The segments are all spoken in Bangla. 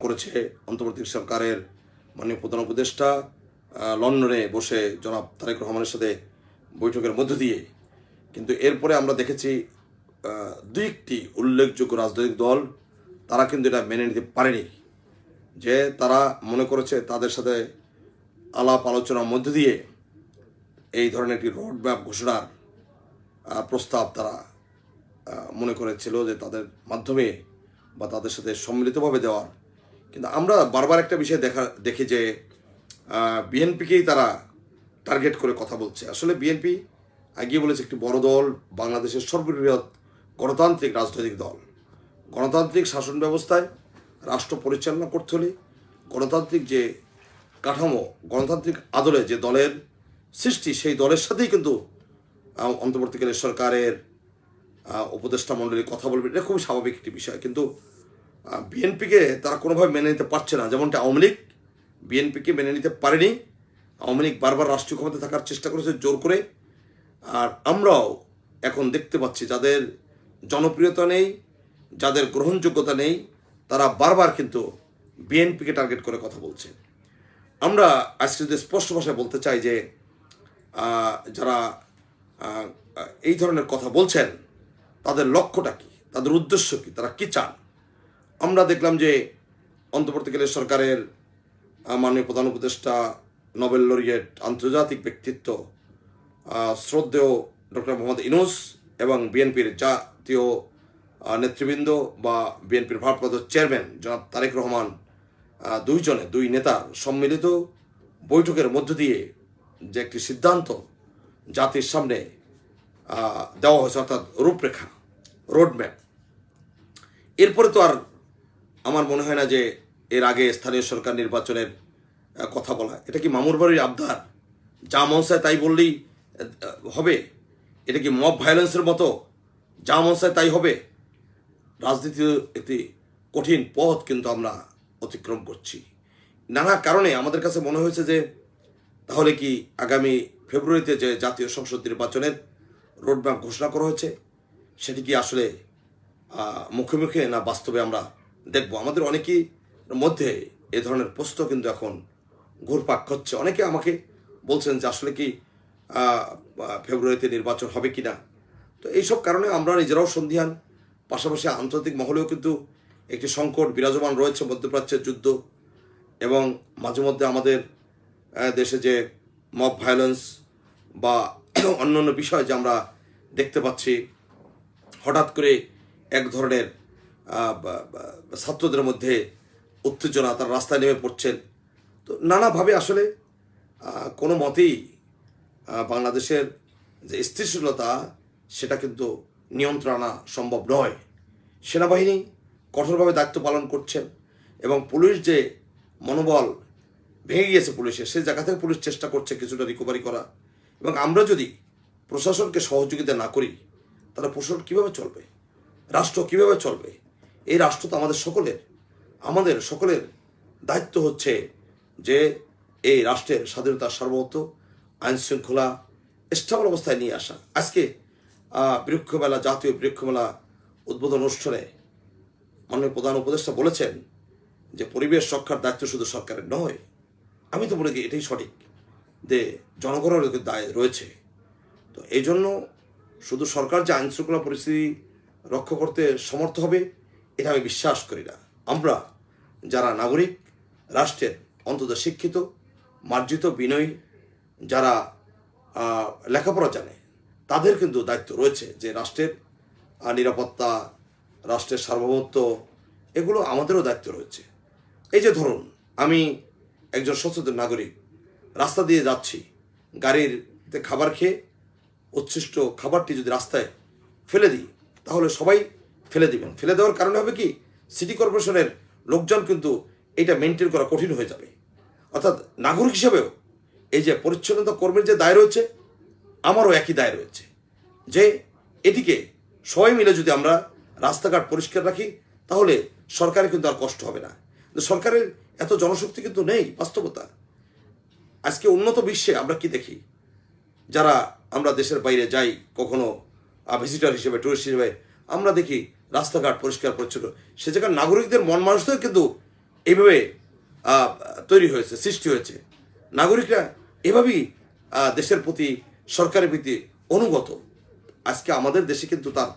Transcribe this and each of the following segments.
করেছে অন্তর্বর্তী সরকারের মাননীয় প্রধান উপদেষ্টা লন্ডনে বসে জনাব তারেক রহমানের সাথে বৈঠকের মধ্য দিয়ে। কিন্তু এরপরে আমরা দেখেছি দুই একটি উল্লেখযোগ্য রাজনৈতিক দল তারা কিন্তু এটা মেনে নিতে পারেনি, যে তারা মনে করেছে তাদের সাথে আলাপ আলোচনার মধ্য দিয়ে এই ধরনের একটি রোডম্যাপ ঘোষণার প্রস্তাব তারা মনে করেছিল যে তাদের মাধ্যমে বা তাদের সাথে সম্মিলিতভাবে দেওয়ার। কিন্তু আমরা বারবার একটা বিষয় দেখি যে বিএনপিকেই তারা টার্গেট করে কথা বলছে। আসলে বিএনপি আগিয়ে বলেছে একটি বড় দল, বাংলাদেশের সর্ববৃহৎ গণতান্ত্রিক রাজনৈতিক দল। গণতান্ত্রিক শাসন ব্যবস্থায় রাষ্ট্র পরিচালনা করতে হলে গণতান্ত্রিক যে কাঠামো, গণতান্ত্রিক আদলে যে দলের সৃষ্টি, সেই দলের সাথেই কিন্তু অন্তর্বর্তীকালীন সরকারের উপদেষ্টা মণ্ডলী কথা বলবে, এটা খুবই স্বাভাবিক একটি বিষয়। কিন্তু বিএনপিকে তারা কোনোভাবে মেনে নিতে পারছে না, যেমনটা আওয়ামী লীগ বিএনপিকে মেনে নিতে পারেনি। আওয়ামী লীগ বারবার রাষ্ট্রীয় ক্ষমতায় থাকার চেষ্টা করেছে জোর করে। আর আমরাও এখন দেখতে পাচ্ছি যাদের জনপ্রিয়তা নেই, যাদের গ্রহণযোগ্যতা নেই, তারা বারবার কিন্তু বিএনপিকে টার্গেট করে কথা বলছে। আমরা আজকে যদি স্পষ্ট ভাষায় বলতে চাই যে যারা এই ধরনের কথা বলছেন তাদের লক্ষ্যটা কী, তাদের উদ্দেশ্য কী, তারা কী চান। আমরা দেখলাম যে অন্তর্বর্তীকালীন সরকারের মাননীয় প্রধান উপদেষ্টা, নোবেল লরিয়েট, আন্তর্জাতিক ব্যক্তিত্ব শ্রদ্ধেয় ডক্টর মোহাম্মদ ইউনূস এবং বিএনপির জাতীয় নেতৃবৃন্দ বা বিএনপির ভারপ্রাপ্ত চেয়ারম্যান জনাব তারেক রহমান দুই নেতার সম্মিলিত বৈঠকের মধ্য দিয়ে যে একটি সিদ্ধান্ত জাতির সামনে দেওয়া হয়েছে, অর্থাৎ রূপরেখা, রোডম্যাপ। এরপরে তো আর আমার মনে হয় না যে এর আগে স্থানীয় সরকার নির্বাচনের কথা বলা, এটা কি মামুর বাড়ির আবদার, যা মন চায় তাই বললেই হবে? এটা কি মব ভায়োলেন্সের মতো যা মন চায় তাই হবে? রাজনীতির একটি কঠিন পথ কিন্তু আমরা অতিক্রম করছি। নানা কারণে আমাদের কাছে মনে হয়েছে যে তাহলে কি আগামী ফেব্রুয়ারিতে যে জাতীয় সংসদ নির্বাচনের রোডম্যাপ ঘোষণা করা হয়েছে সেটি কি আসলে মুখে মুখে না বাস্তবে আমরা দেখব? আমাদের অনেকেই মধ্যে এ ধরনের প্রশ্ন কিন্তু এখন ঘুরপাক খাচ্ছে। অনেকে আমাকে বলছেন যে আসলে কি ফেব্রুয়ারিতে নির্বাচন হবে কি না। তো এইসব কারণে আমরা নিজেরাও সন্দিহান, পাশাপাশি আন্তর্জাতিক মহলেও কিন্তু একটি সংকট বিরাজমান রয়েছে, মধ্যপ্রাচ্যের যুদ্ধ এবং মাঝে মধ্যে আমাদের দেশে যে মব ভায়োলেন্স বা অন্যান্য বিষয় যে আমরা দেখতে পাচ্ছি, হঠাৎ করে এক ধরনের ছাত্রদের মধ্যে উত্তেজনা, তারা রাস্তায় নেমে পড়ছেন। তো নানাভাবে আসলে কোনো মতেই বাংলাদেশের যে স্থিতিশীলতা সেটা কিন্তু নিয়ন্ত্রণ আনা সম্ভব নয়। সেনাবাহিনী কঠোরভাবে দায়িত্ব পালন করছেন এবং পুলিশ যে মনোবল ভেঙে গিয়েছে পুলিশের, সেই জায়গা থেকে পুলিশ চেষ্টা করছে কিছুটা রিকভারি করা। এবং আমরা যদি প্রশাসনকে সহযোগিতা না করি তাহলে প্রশাসন কীভাবে চলবে, রাষ্ট্র কীভাবে চলবে? এই রাষ্ট্র তো আমাদের সকলের দায়িত্ব হচ্ছে যে এই রাষ্ট্রের স্বাধীনতা, সার্বভৌমত্ব, আইন শৃঙ্খলা স্টেবল অবস্থায় নিয়ে আসা। আজকে বৃক্ষমেলা, জাতীয় বৃক্ষমেলা উদ্বোধন অনুষ্ঠানে মাননীয় প্রধান উপদেষ্টা বলেছেন যে পরিবেশ রক্ষার দায়িত্ব শুধু সরকারের নয়। আমি তো মনে করি এটাই সঠিক, যে জনগণের দায় রয়েছে। তো এই জন্য শুধু সরকার যে আইন শৃঙ্খলা পরিস্থিতি রক্ষা করতে সমর্থ হবে এটা আমি বিশ্বাস করি না। আমরা যারা নাগরিক, রাষ্ট্রের অন্তত শিক্ষিত, মার্জিত, বিনয়ী, যারা লেখাপড়া জানে, তাদের কিন্তু দায়িত্ব রয়েছে যে রাষ্ট্রের নিরাপত্তা, রাষ্ট্রের সার্বভৌমত্ব, এগুলো আমাদেরও দায়িত্ব রয়েছে। এই যে ধরুন, আমি একজন সচেতন নাগরিক, রাস্তা দিয়ে যাচ্ছি, গাড়িতে খাবার খেয়ে উচ্ছিষ্ট খাবারটি যদি রাস্তায় ফেলে দিই তাহলে সবাই ফেলে দিবেন। ফেলে দেওয়ার কারণে হবে কি, সিটি কর্পোরেশনের লোকজন কিন্তু এটা মেনটেন করা কঠিন হয়ে যাবে। অর্থাৎ নাগরিক হিসেবেও এই যে পরিচ্ছন্নতা কর্মীর যে দায় রয়েছে, আমারও একই দায় রয়েছে যে এটিকে সবাই মিলে যদি আমরা রাস্তাঘাট পরিষ্কার রাখি তাহলে সরকারের কিন্তু আর কষ্ট হবে না। সরকারের এত জনশক্তি কিন্তু নেই, বাস্তবতা। আজকে উন্নত বিশ্বে আমরা কি দেখি, যারা আমরা দেশের বাইরে যাই কখনো ভিজিটর হিসেবে, টুরিস্ট হিসেবে, আমরা দেখি রাস্তাঘাট পরিষ্কার পরিচ্ছন্ন। সে জায়গার নাগরিকদের মন মানুষদের কিন্তু এইভাবে তৈরি হয়েছে, সৃষ্টি হয়েছে। নাগরিকরা এভাবেই দেশের প্রতি, সরকারের প্রতি অনুগত। আজকে আমাদের দেশে কিন্তু তার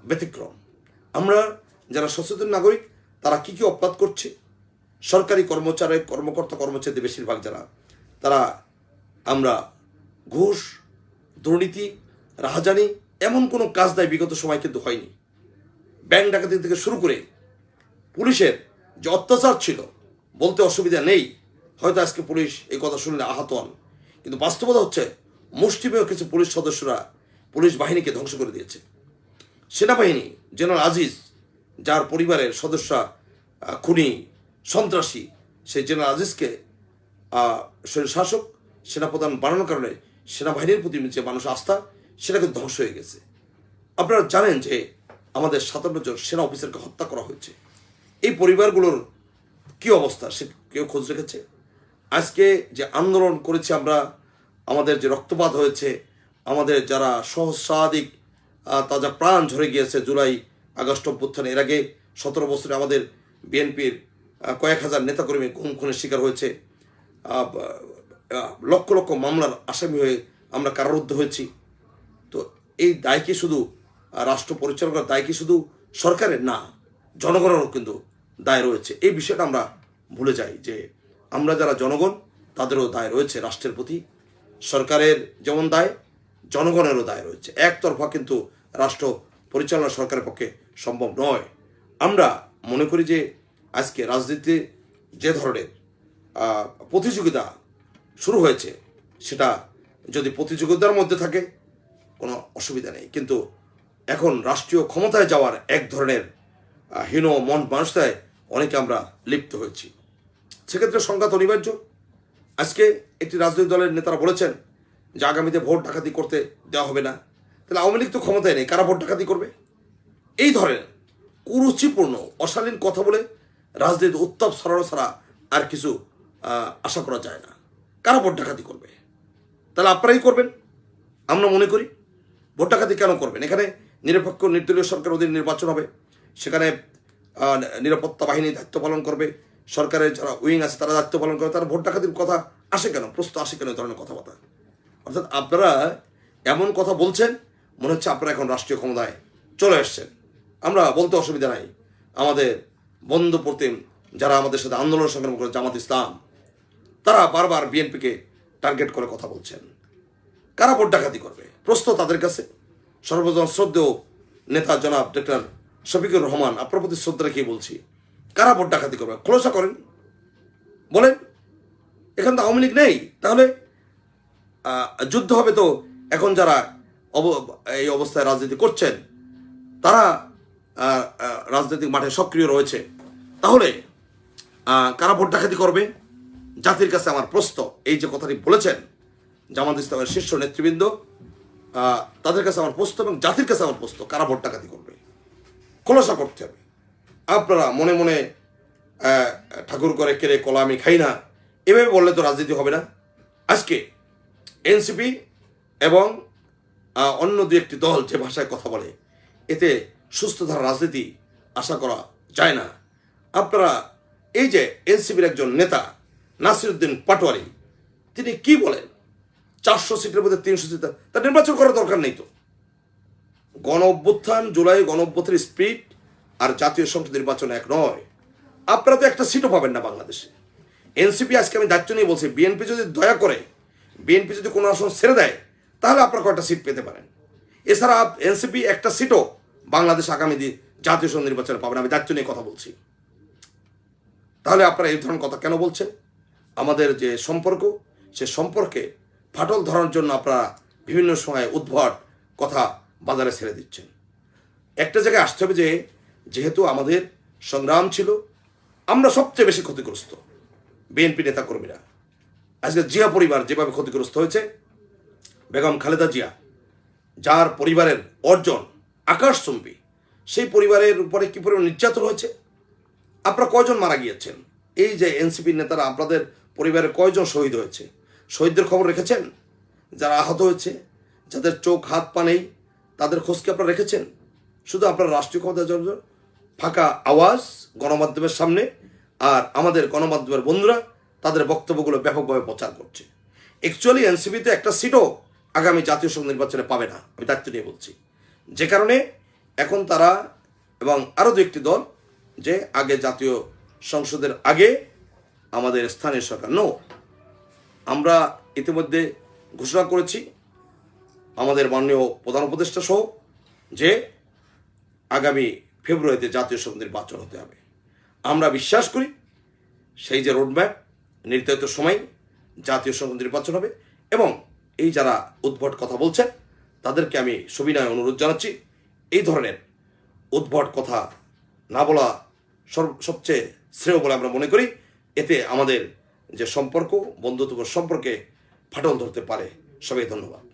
ব্যতিক্রম। আমরা যারা সচেতন নাগরিক, তারা কি কি অপরাধ করছে, সরকারি কর্মকর্তা কর্মচারীদের বেশিরভাগ যারা, তারা আমরা ঘুষ, দুর্নীতি, রাহাজানি এমন কোনো কাজ দেয় বিগত সময় কিন্তু হয়নি। ব্যাংক ডাকাতি থেকে শুরু করে পুলিশের যে অত্যাচার ছিল, বলতে অসুবিধা নেই। হয়তো আজকে পুলিশ এই কথা শুনলে আহত হন, কিন্তু বাস্তবতা হচ্ছে মুষ্টিমেয় কিছু পুলিশ সদস্যরা পুলিশ বাহিনীকে ধ্বংস করে দিয়েছে। সেনাবাহিনী, জেনারেল আজিজ, যার পরিবারের সদস্যরা খুনি, সন্ত্রাসী, সেই জেনারেল আজিজকে শাসক, সেনাপ্রধান বানানোর কারণে সেনাবাহিনীর প্রতি যে মানুষ আস্থা, সেটা কিন্তু ধ্বংস হয়ে গেছে। আপনারা জানেন যে আমাদের 57 জন সেনা অফিসারকে হত্যা করা হয়েছে। এই পরিবারগুলোর কি অবস্থা সে কেউ খোঁজ রেখেছে? আজকে যে আন্দোলন করেছি আমরা, আমাদের যে রক্তপাত হয়েছে, আমাদের যারা সহস্রাধিক তাজা প্রাণ ঝরে গিয়েছে জুলাই আগস্ট অভ্যুত্থানে, এর আগে 17 বছরে আমাদের বিএনপির কয়েক হাজার নেতাকর্মী গুম খুনের শিকার হয়েছে, লক্ষ লক্ষ মামলার আসামি হয়ে আমরা কারারুদ্ধ হয়েছি। তো এই দায় কি শুধু রাষ্ট্র পরিচালনার দায় কি শুধু সরকারের? না, জনগণেরও কিন্তু দায় রয়েছে। এই বিষয়টা আমরা ভুলে যাই যে আমরা যারা জনগণ, তাদেরও দায় রয়েছে রাষ্ট্রের প্রতি। সরকারের যেমন দায়, জনগণেরও দায় রয়েছে। একতরফা কিন্তু রাষ্ট্র পরিচালনা সরকারের পক্ষে সম্ভব নয়। আমরা মনে করি যে আজকে রাজনীতিতে যে ধরনের প্রতিযোগিতা শুরু হয়েছে, সেটা যদি প্রতিযোগিতার মধ্যে থাকে কোনো অসুবিধা নেই, কিন্তু এখন রাষ্ট্রীয় ক্ষমতায় যাওয়ার এক ধরনের হীন মন মানুষতায় অনেকে আমরা লিপ্ত হয়েছি। সেক্ষেত্রে সংঘাত অনিবার্য। আজকে একটি রাজনৈতিক দলের নেতারা বলেছেন যে আগামীতে ভোট ডাকাতি করতে দেওয়া হবে না। তাহলে আওয়ামী লীগ তো ক্ষমতায় নেই, কারা ভোট ডাকাতি করবে? এই ধরনের কুরুচিপূর্ণ অশালীন কথা বলে রাজনীতি উত্তাপ ছড়ানো ছাড়া আর কিছু আশা করা যায় না। কারা ভোট ডাকাতি করবে? তাহলে আপনারাই করবেন। আমরা মনে করি ভোট ডাকাতি কেন করবেন? এখানে নিরপেক্ষ নির্দলীয় সরকার অধীনে নির্বাচন হবে, সেখানে নিরাপত্তা বাহিনী দায়িত্ব পালন করবে, সরকারের যারা উইং আছে তারা দায়িত্ব পালন করবে। তারা ভোট ডাকাতির কথা আসে কেন, প্রশ্ন আসে কেন? এই ধরনের কথাবার্তা, অর্থাৎ আপনারা এমন কথা বলছেন মনে হচ্ছে আপনারা এখন রাষ্ট্রীয় ক্ষমতায় চলে এসছেন। আমরা বলতে অসুবিধা নাই, আমাদের বন্ধু প্রতিম যারা আমাদের সাথে আন্দোলন সংগ্রাম করে, জামাত ইসলাম, তারা বারবার বিএনপিকে টার্গেট করে কথা বলছেন। কারা ভোট ডাকাতি করবে? প্রশ্ন তাদের কাছে। সর্বজন শ্রদ্ধেয় নেতা জনাব ডক্টর শফিকুর রহমান, আপনার প্রতি শ্রদ্ধা রেখে বলছি, কারা ভোট ডাকাতি করবে? খোলসা করেন, বলেন। এখানে তো আওয়ামী লীগ নেই, তাহলে যুদ্ধ হবে তো। এখন যারা এই অবস্থায় রাজনীতি করছেন, তারা রাজনৈতিক মাঠে সক্রিয় রয়েছে, তাহলে কারা ভোট ডাকাতি করবে? জাতির কাছে আমার প্রশ্ন। এই যে কথাটি বলেছেন জামাত ইসলামের শীর্ষ নেতৃবৃন্দ, তাদের কাছে আমার প্রশ্ন এবং জাতির কাছে আমার প্রশ্ন, কারা ভোট ডাকাতি করবে? খোলাসা করতে হবে। আপনারা মনে মনে ঠাকুর করে কেড়ে কলা আমি খাই না, এভাবে বললে তো রাজনীতি হবে না। আজকে এনসিপি এবং অন্য দু একটি দল যে ভাষায় কথা বলে, এতে সুস্থ ধারা রাজনীতি আশা করা যায় না। আপনারা এই যে এনসিপির একজন নেতা নাসিরউদ্দিন পাটোয়ারি, তিনি কি বলেন? 400 সিটের মধ্যে 300 সিট, তার নির্বাচন করার দরকার নেই তো। গণ অভ্যুত্থান, জুলাই গণ অভ্যুত্থানের স্পিড আর জাতীয় সংসদ নির্বাচন এক নয়। আপনারা তো একটা সিটও পাবেন না বাংলাদেশে। এনসিপি, আজকে আমি দায়িত্ব নিয়ে বলছি, বিএনপি যদি দয়া করে, বিএনপি যদি কোনো আসন ছেড়ে দেয়, তাহলে আপনারা কয়েকটা সিট পেতে পারেন। এছাড়া এনসিপি একটা সিটও বাংলাদেশ আগামী জাতীয় সংসদ নির্বাচনে পাবেন। আমি দায়িত্ব নিয়ে কথা বলছি। তাহলে আপনারা এই ধরনের কথা কেন বলছেন? আমাদের যে সম্পর্ক, সে সম্পর্কে ফাটল ধরার জন্য আপনারা বিভিন্ন সময় উদ্ভট কথা বাজারে ছেড়ে দিচ্ছেন। একটা জায়গায় আসতে হবে যে যেহেতু আমাদের সংগ্রাম ছিল, আমরা সবচেয়ে বেশি ক্ষতিগ্রস্ত বিএনপি নেতাকর্মীরা। আজকে জিয়া পরিবার যেভাবে ক্ষতিগ্রস্ত হয়েছে, বেগম খালেদা জিয়া, যার পরিবারের অর্জন আকাশচুম্বী, সেই পরিবারের উপরে কি পরিমাণ নির্যাতন হয়েছে। আপনারা কয়জন মারা গিয়েছেন? এই যে এনসিপির নেতারা, আপনাদের পরিবারে কয়জন শহীদ হয়েছে? শহীদদের খবর রেখেছেন? যারা আহত হয়েছে, যাদের চোখ হাত পা নেই, তাদের খোঁজ কি আপনারা রেখেছেন? শুধু আপনারা রাষ্ট্রীয় ক্ষমতার জন্য ফাঁকা আওয়াজ গণমাধ্যমের সামনে আর আমাদের গণমাধ্যমের বন্ধুরা তাদের বক্তব্যগুলো ব্যাপকভাবে প্রচার করছে। অ্যাকচুয়ালি এনসিপিতে একটা সিটও আগামী জাতীয় সংসদ নির্বাচনে পাবে না, আমি দায়িত্ব নিয়ে বলছি। যে কারণে এখন তারা এবং আরও দু একটি দল যে আগে জাতীয় সংসদের আগে আমাদের স্থানীয় সরকার আমরা ইতিমধ্যে ঘোষণা করেছি আমাদের মাননীয় প্রধান উপদেষ্টা সহ যে আগামী ফেব্রুয়ারিতে জাতীয় সংসদ নির্বাচন হতে হবে। আমরা বিশ্বাস করি সেই যে রোডম্যাপ নির্ধারিত সময় জাতীয় সংসদ নির্বাচন হবে, এবং এই যারা উদ্ভট কথা বলছেন তাদেরকে আমি সবিনয় অনুরোধ জানাচ্ছি এই ধরনের উদ্ভট কথা না বলা সবচেয়ে শ্রেয় বলে আমরা মনে করি। এতে আমাদের যে সম্পর্ক, বন্ধুত্ব সম্পর্কে ফাটল ধরতে পারে। সবাই ধন্যবাদ।